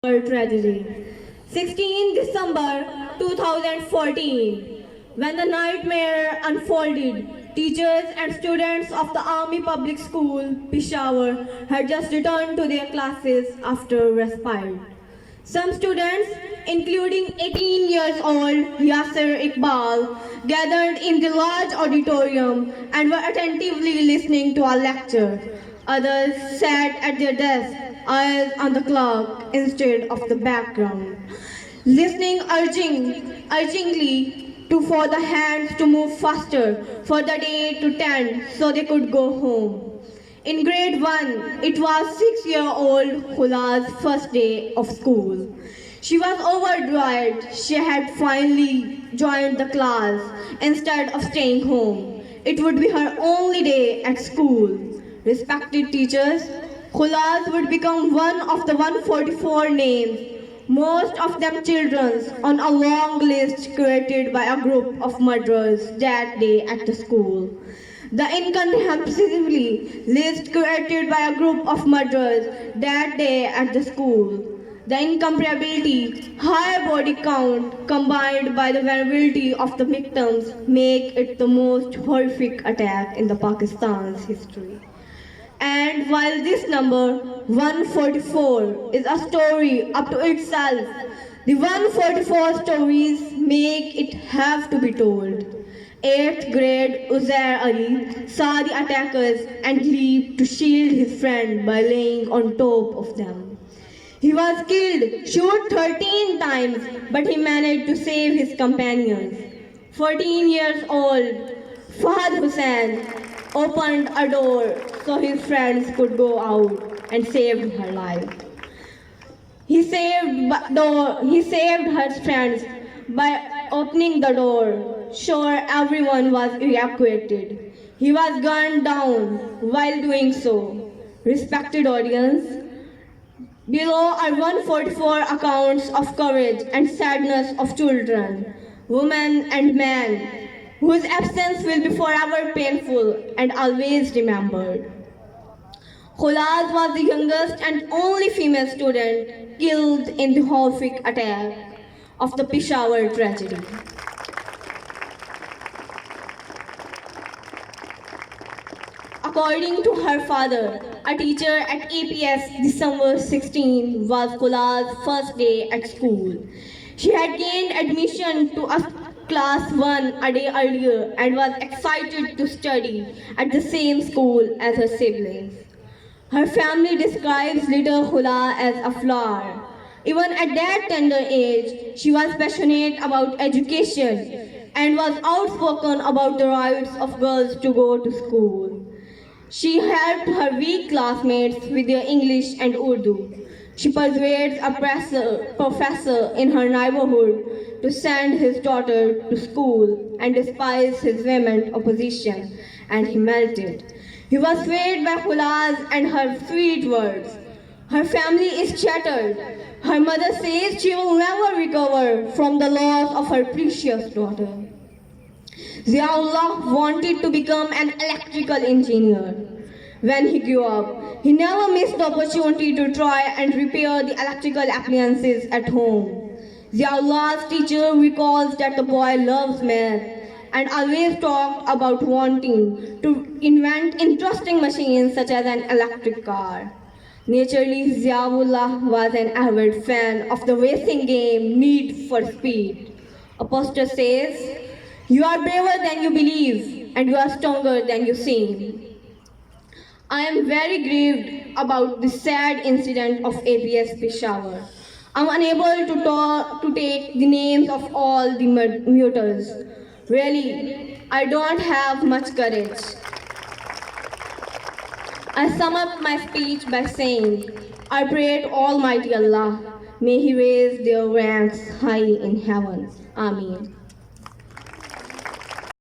Tragedy. 16 December 2014. When the nightmare unfolded, teachers and students of the Army Public School, Peshawar, had just returned to their classes after respite. Some students, including 18 years old Yasser Iqbal, gathered in the large auditorium and were attentively listening to our lecture. Others sat at their desks, eyes on the clock instead of the background, listening urgently for the hands to move faster, for the day to end so they could go home. In grade 1, it was 6-year-old Khula's first day of school. She was overjoyed. She had finally joined the class instead of staying home. It would be her only day at school. Respected teachers, Khula's would become one of the 144 names, most of them children, on a long list created by a group of murderers that day at the school. The incomprehensibly list created by a group of murderers that day at the school. The incomparability, high body count combined by the vulnerability of the victims make it the most horrific attack in the Pakistan's history. And while this number, 144, is a story up to itself, the 144 stories make it have to be told. 8th grade Uzair Ali saw the attackers and leaped to shield his friend by laying on top of them. He was killed, shot 13 times, but he managed to save his companions. 14 years old, Fahad Hussain opened a door so his friends could go out and saved her life. He saved her friends by opening the door, sure everyone was evacuated. He was gunned down while doing so. Respected audience, below are 144 accounts of courage and sadness of children, women and men, whose absence will be forever painful and always remembered. Khulaz was the youngest and only female student killed in the horrific attack of the Peshawar tragedy. According to her father, a teacher at APS, December 16 was Khulaz's first day at school. She had gained admission to a class 1 a day earlier and was excited to study at the same school as her siblings. Her family describes little Khula as a flower. Even at that tender age, she was passionate about education and was outspoken about the rights of girls to go to school. She helped her weak classmates with their English and Urdu. She persuades a professor in her neighborhood to send his daughter to school and despised his vehement opposition, and he melted. He was swayed by Khulaz and her sweet words. Her family is shattered. Her mother says she will never recover from the loss of her precious daughter. Ziaullah wanted to become an electrical engineer. When he grew up, he never missed the opportunity to try and repair the electrical appliances at home. Ziaullah's teacher recalls that the boy loves math and always talked about wanting to invent interesting machines such as an electric car. Naturally, Ziaullah was an avid fan of the racing game Need for Speed. A poster says, "You are braver than you believe, and you are stronger than you seem." I am very grieved about the sad incident of APS Peshawar. I am unable to take the names of all the muters. Really, I don't have much courage. I sum up my speech by saying, I pray to Almighty Allah, may He raise their ranks high in heaven. Ameen.